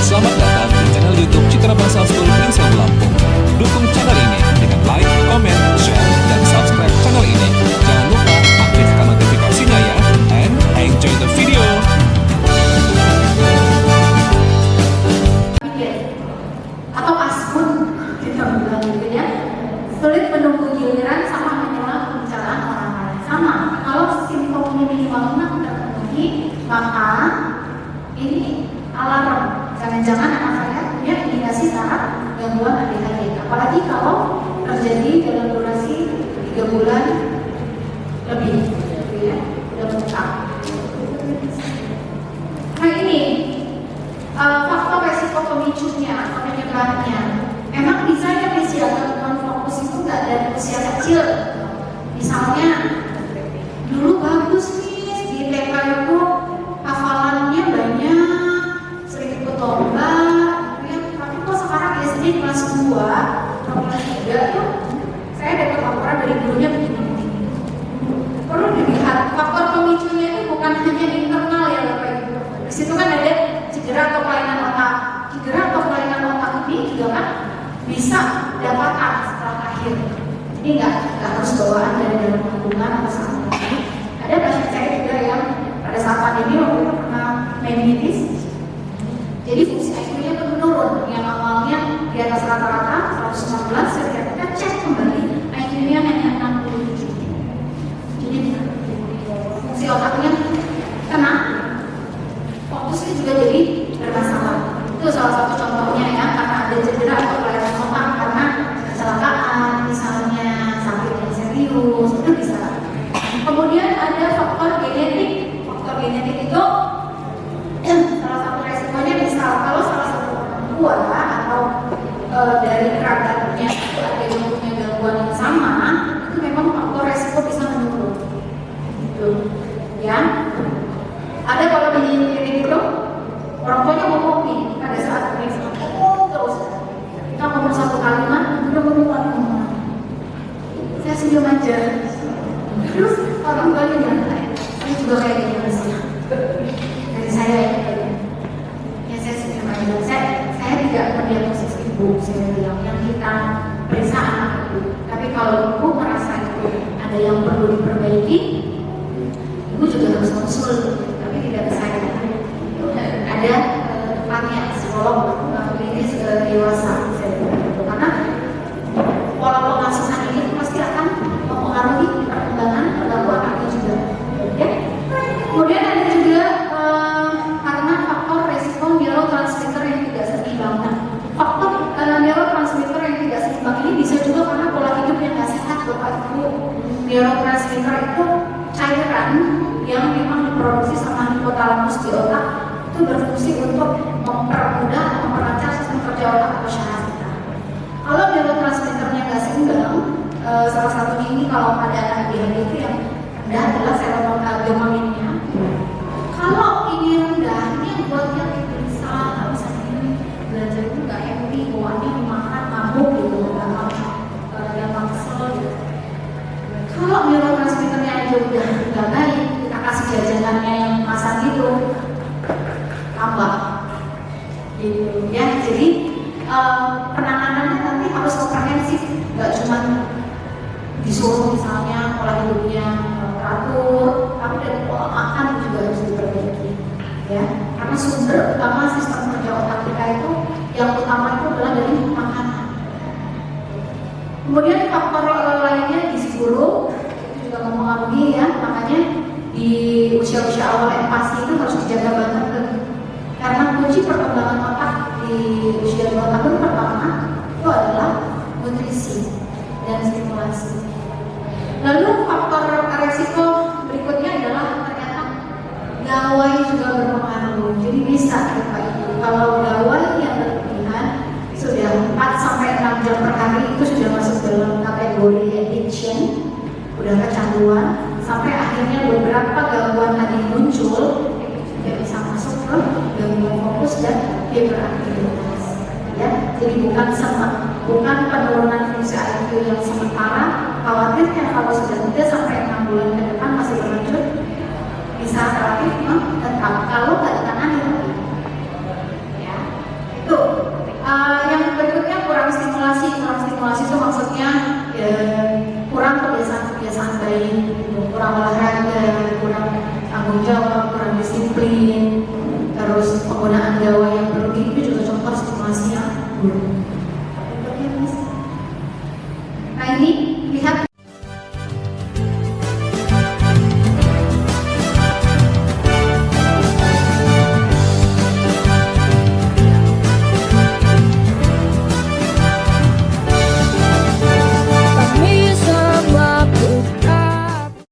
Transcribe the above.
Selamat datang di channel YouTube Citra Bangsa School Prinsip Lampung. Dukung channel ini dengan like, comment, share, dan subscribe channel ini. Jangan lupa aktifkan notifikasinya ya. And enjoy the video. Atau asmun kita bilang gitu ya. Sulit menunggu giliran sama menolak pembicaraan orang lain. Sama. Kalau simptomnya minimal 6 terpenuhi, maka ini alarm. Jangan-jangan anak saya punya indikasi tahap gangguan ADHD. Apalagi kalau terjadi dalam durasi 3 bulan lebih, gitu ya, udah muncul. Nah ini faktor resiko pemicunya atau penyebabnya. Emang bisa ya gangguan fokus itu nggak dari usia kecil. Misalnya dulu bagus nih di TK itu hafalannya banyak, sering ikut lomba, ya. Tapi kok sekarang SD kelas 2 atau kelas 3 tuh saya dapat laporan dari gurunya begini. Perlu dilihat faktor pemicunya itu bukan hanya internal ya Bapak Ibu. Di situ kan ada cedera atau kelainan otak. Cedera atau kelainan otak ini juga kan bisa dapatkan setelah lahir. Jadi nggak harus bawaan dari dalam kandungan atau saat ini. Ada pasien saya juga yang pada saat pandemi waktu itu pernah meningitis. Jadi fungsi IQ-nya itu menurun. Yang awalnya di atas rata-rata 119, setiap kita cek kembali IQ-nya hanya 67. Jadi fungsi otaknya kena, fokusnya juga jadi bermasalah. Itu salah satu contohnya ya, karena ada cedera atau kelainan otak karena kecelakaan, misalnya sakit yang serius, itu bisa. Kemudian ada faktor genetik. Faktor genetik itu salah satu resikonya misal kalau salah satu orang tua atau dari kerabatnya itu ada yang punya gangguan yang sama, itu memang faktor resiko bisa menurun. Gitu, ya. Ada kalau di genetik itu orang tuanya ngomong nih pada saat pemeriksaan terus kita ngomong satu kalimat udah ngomong saya senyum aja terus orang tuanya bilang saya juga kayak gini masih dari saya ya saya senyum aja saya tidak mendiagnosis ibu, saya bilang yang kita periksa anak ibu, tapi kalau ibu merasa itu ada yang perlu diperbaiki, ibu juga harus konsul, tapi tidak bisa ada tempatnya psikolog klinis dewasa karena pola pengasuhan ini pasti akan mempengaruhi perkembangan gangguan ADHD juga. Ya. Kemudian ada juga karena faktor resiko neurotransmitter yang tidak seimbang. Nah, faktor neurotransmitter yang tidak seimbang ini bisa juga karena pola hidup yang tidak sehat Bapak Ibu. Neurotransmitter itu cairan yang memang diproduksi sama hipotalamus di otak, itu berfungsi untuk mempermudah atau memperlancar sistem kerja otak atau syaraf kita. Kalau neurotransmitternya nggak seimbang, salah satunya ini kalau pada anak ADHD itu yang rendah adalah serotoninnya. Kalau ini rendah, ini yang buatnya bisa nggak bisa ini belajar itu nggak happy, bawaannya makan mabuk gitu, gampang kesel gitu. Kalau neurotransmitternya aja udah nggak baik, kita kasih jajanannya yang masak gitu, tambah gitu ya. Jadi penanganannya nanti harus komprehensif, nggak cuma disuruh misalnya pola hidupnya teratur, tapi dari pola makan juga harus diperbaiki ya, karena sumber utama sistem kerja otak kita itu yang utama itu adalah dari makanan. Kemudian faktor lainnya gizi buruk itu juga mempengaruhi ya, makanya di usia-usia awal empati itu harus dijaga banget karena kunci perkembangan otak di usia 2 tahun pertama itu adalah nutrisi dan stimulasi. Lalu faktor resiko berikutnya adalah ternyata gawai juga berpengaruh. Jadi bisa Bapak Ibu, kalau gawai yang berlebihan sudah 4-6 jam per hari itu sudah masuk dalam kategori addiction, udah kecanduan, sampai akhirnya beberapa gangguan tadi muncul tidak bisa masuk ke gangguan fokus dan hiperaktivitas ya. Jadi bukan penurunan fungsi IQ yang sementara, khawatirnya kalau sudah 3-6 bulan ke depan masih berlanjut bisa relatif tetap kalau nggak ditangani ya. Tuh, yang berikutnya kurang stimulasi. Kurang stimulasi itu maksudnya kurang kebiasaan baik, gitu. Kurang olahraga